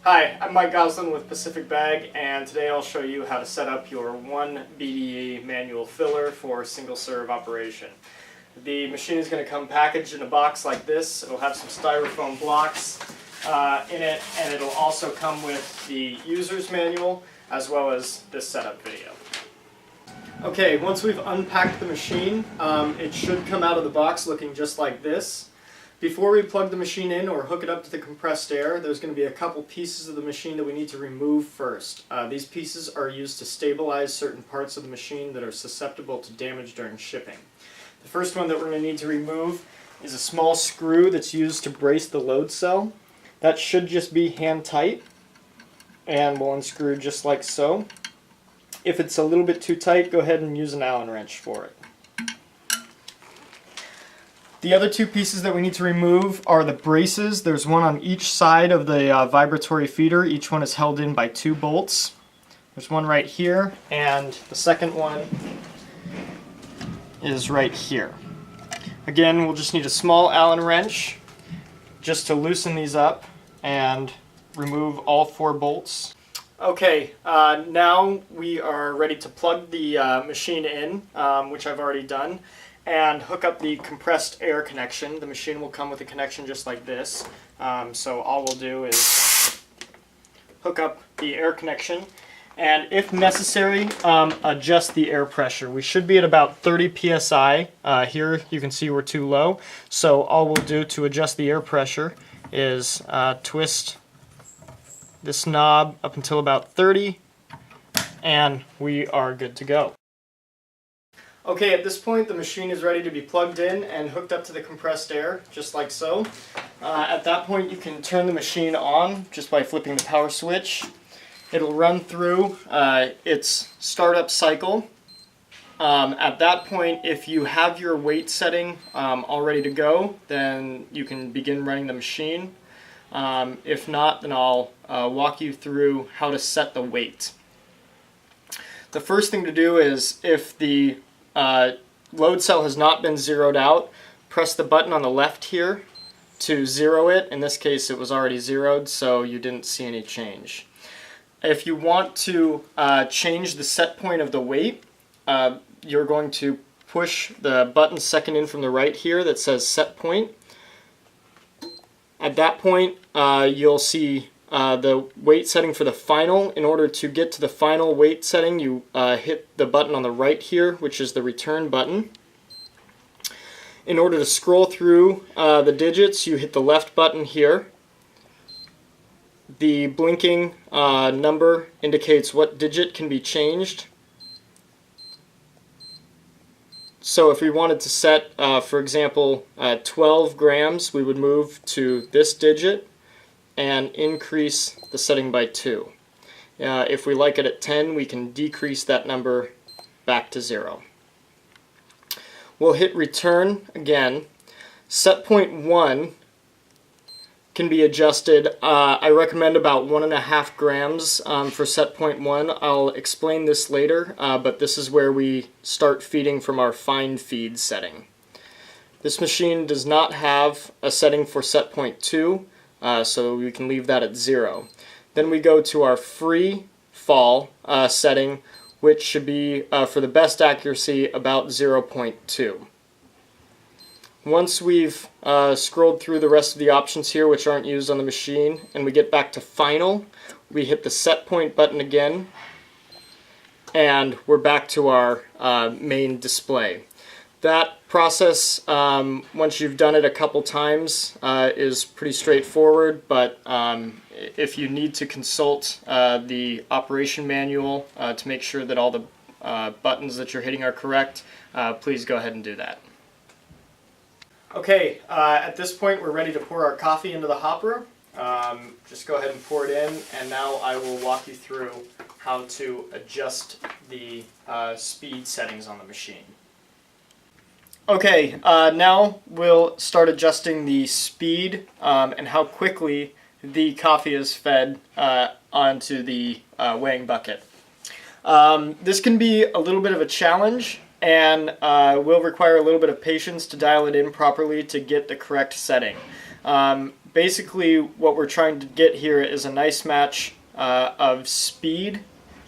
Hi, I'm Mike Goslin with Pacific Bag, and today I'll show you how to set up your one BDE manual filler for single serve operation. The machine is going to come packaged in a box like this. It'll have some styrofoam blocks in it, and it'll also come with the user's manual as well as this setup video. Okay, once we've unpacked the machine, it should come out of the box looking just like this. Before we plug the machine in or hook it up to the compressed air, there's going to be a couple pieces of the machine that we need to remove first. These pieces are used to stabilize certain parts of the machine that are susceptible to damage during shipping. The first one that we're going to need to remove is a small screw that's used to brace the load cell. That should just be hand tight, and we'll unscrew just like so. If it's a little bit too tight, go ahead and use an Allen wrench for it. The other two pieces that we need to remove are the braces. There's one on each side of the vibratory feeder. Each one is held in by 2 bolts. There's one right here, and the second one is right here. Again, we'll just need a small Allen wrench just to loosen these up and remove all 4 bolts. Okay, now we are ready to plug the machine in, which I've already done, and hook up the compressed air connection. The machine will come with a connection just like this. So all we'll do is hook up the air connection, and if necessary, adjust the air pressure. We should be at about 30 psi. Here you can see we're too low. So all we'll do to adjust the air pressure is twist this knob up until about 30, and we are good to go. Okay, at this point the machine is ready to be plugged in and hooked up to the compressed air, just like so. At that point you can turn the machine on just by flipping the power switch. It'll run through its startup cycle. At that point, if you have your weight setting all ready to go, then you can begin running the machine. If not, then I'll walk you through how to set the weight. The first thing to do is, if the load cell has not been zeroed out, press the button on the left here to zero it. In this case it was already zeroed, so you didn't see any change. If you want to change the set point of the weight, you're going to push the button second in from the right here that says set point. At that point you'll see the weight setting for the final. In order to get to the final weight setting, you hit the button on the right here, which is the return button. In order to scroll through the digits, you hit the left button here. The blinking number indicates what digit can be changed. So if we wanted to set, for example, 12 grams, we would move to this digit and increase the setting by 2. If we like it at 10, we can decrease that number back to 0. We'll hit return again. Set point 1 can be adjusted. I recommend about 1.5 grams for set point 1. I'll explain this later, but this is where we start feeding from our fine feed setting. This machine does not have a setting for set point 2. So we can leave that at 0. Then we go to our free fall setting, which should be, for the best accuracy, about 0.2. Once we've scrolled through the rest of the options here, which aren't used on the machine, and we get back to final, we hit the set point button again, and we're back to our main display. That process, once you've done it a couple times, is pretty straightforward, but if you need to consult the operation manual to make sure that all the buttons that you're hitting are correct, please go ahead and do that. Okay, at this point we're ready to pour our coffee into the hopper. Just go ahead and pour it in, and now I will walk you through how to adjust the speed settings on the machine. Okay, now we'll start adjusting the speed and how quickly the coffee is fed onto the weighing bucket. This can be a little bit of a challenge, and will require a little bit of patience to dial it in properly to get the correct setting. basically what we're trying to get here is a nice match of speed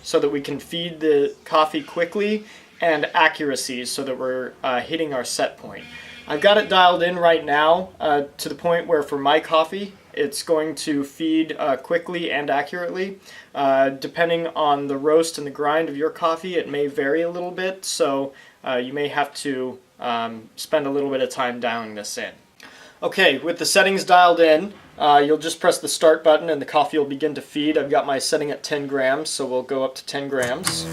so that we can feed the coffee quickly, and accuracy so that we're hitting our set point. I've got it dialed in right now to the point where for my coffee it's going to feed quickly and accurately. Depending on the roast and the grind of your coffee, it may vary a little bit, so you may have to spend a little bit of time dialing this in. Okay, with the settings dialed in, you'll just press the start button and the coffee will begin to feed. I've got my setting at 10 grams, so we'll go up to 10 grams.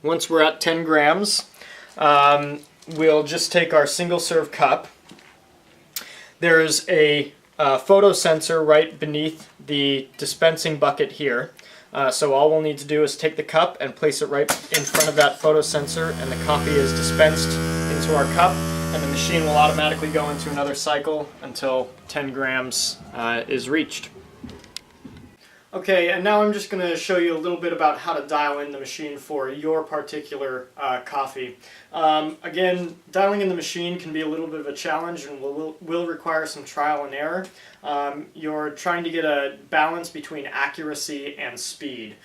Once we're at 10 grams, we'll just take our single serve cup. There's a photo sensor right beneath the dispensing bucket here. So all we'll need to do is take the cup and place it right in front of that photo sensor, and the coffee is dispensed into our cup, and the machine will automatically go into another cycle until 10 grams is reached. Okay, and now I'm just going to show you a little bit about how to dial in the machine for your particular coffee. Again, dialing in the machine can be a little bit of a challenge and will require some trial and error. You're trying to get a balance between accuracy and speed.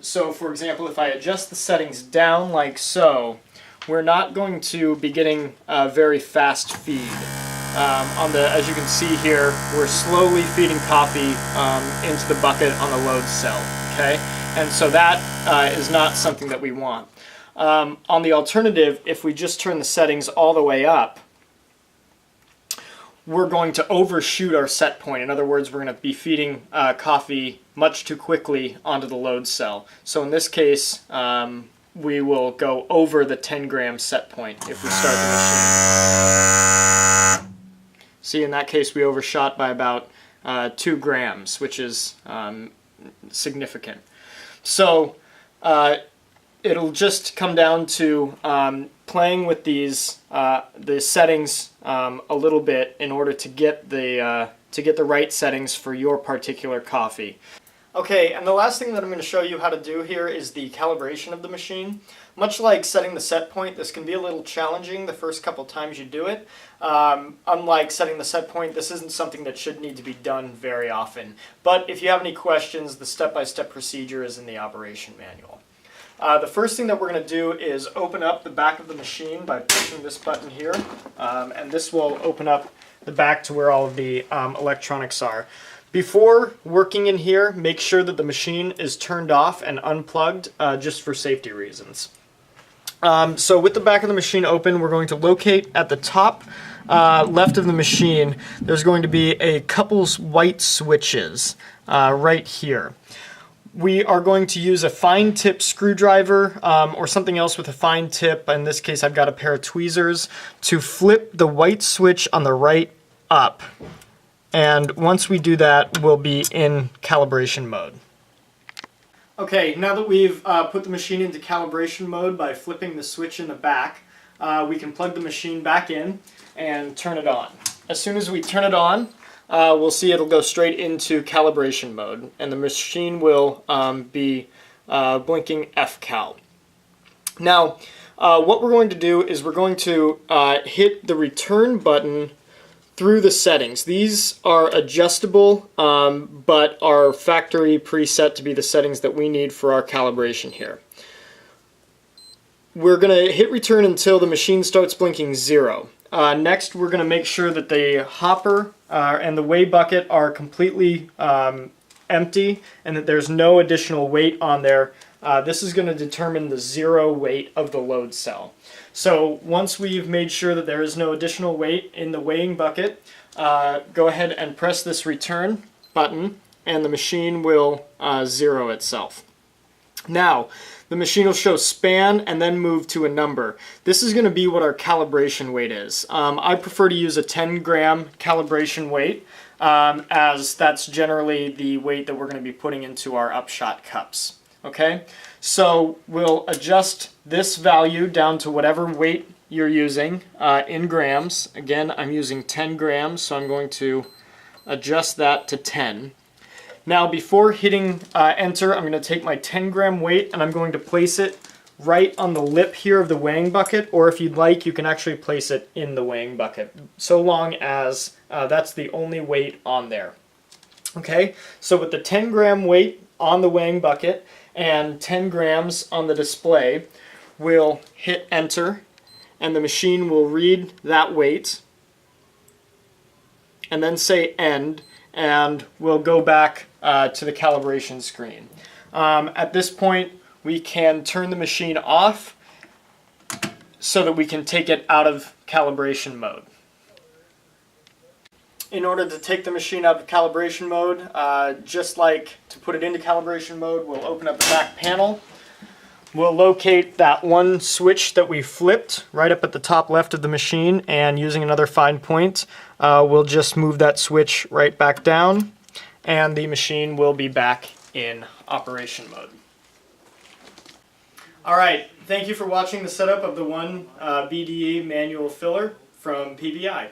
So for example, if I adjust the settings down like so, we're not going to be getting a very fast feed. As you can see here, we're slowly feeding coffee into the bucket on the load cell, okay? And so that is not something that we want. On the alternative, if we just turn the settings all the way up, we're going to overshoot our set point. In other words, we're going to be feeding coffee much too quickly onto the load cell. So in this case, we will go over the 10 gram set point if we start the machine. See, in that case, we overshot by about 2 grams, which is significant. So it'll just come down to playing with the settings a little bit in order to get the right settings for your particular coffee. Okay, and the last thing that I'm going to show you how to do here is the calibration of the machine. Much like setting the set point, this can be a little challenging the first couple times you do it. Unlike setting the set point, this isn't something that should need to be done very often. But if you have any questions, the step-by-step procedure is in the operation manual. The first thing that we're going to do is open up the back of the machine by pushing this button here, and this will open up the back to where all of the electronics are. Before working in here, make sure that the machine is turned off and unplugged just for safety reasons. So with the back of the machine open, we're going to locate at the top left of the machine, there's going to be a couple white switches right here. We are going to use a fine tip screwdriver or something else with a fine tip. In this case, I've got a pair of tweezers to flip the white switch on the right up. And once we do that, we'll be in calibration mode. Okay, now that we've put the machine into calibration mode by flipping the switch in the back, we can plug the machine back in and turn it on. As soon as we turn it on, we'll see it'll go straight into calibration mode, and the machine will be blinking FCal. Now, what we're going to do is we're going to hit the return button through the settings. These are adjustable, but are factory preset to be the settings that we need for our calibration here. We're going to hit return until the machine starts blinking 0. Next, we're going to make sure that the hopper and the weigh bucket are completely empty and that there's no additional weight on there. This is going to determine the 0 weight of the load cell. So once we've made sure that there is no additional weight in the weighing bucket, go ahead and press this return button and the machine will 0 itself. Now, the machine will show span and then move to a number. This is going to be what our calibration weight is. I prefer to use a 10 gram calibration weight as that's generally the weight that we're going to be putting into our upshot cups. Okay, so we'll adjust this value down to whatever weight you're using in grams. Again, I'm using 10 grams, so I'm going to adjust that to 10. Now, before hitting enter, I'm going to take my 10 gram weight and I'm going to place it right on the lip here of the weighing bucket, or if you'd like, you can actually place it in the weighing bucket, so long as that's the only weight on there. Okay, so with the 10-gram weight on the weighing bucket and 10 grams on the display, we'll hit enter, and the machine will read that weight, and then say end, and we'll go back to the calibration screen. At this point, we can turn the machine off so that we can take it out of calibration mode. In order to take the machine out of calibration mode, just like to put it into calibration mode, we'll open up the back panel. We'll locate that one switch that we flipped right up at the top left of the machine, and using another fine point, we'll just move that switch right back down, and the machine will be back in operation mode. Alright, thank you for watching the setup of the one BDE manual filler from PBI.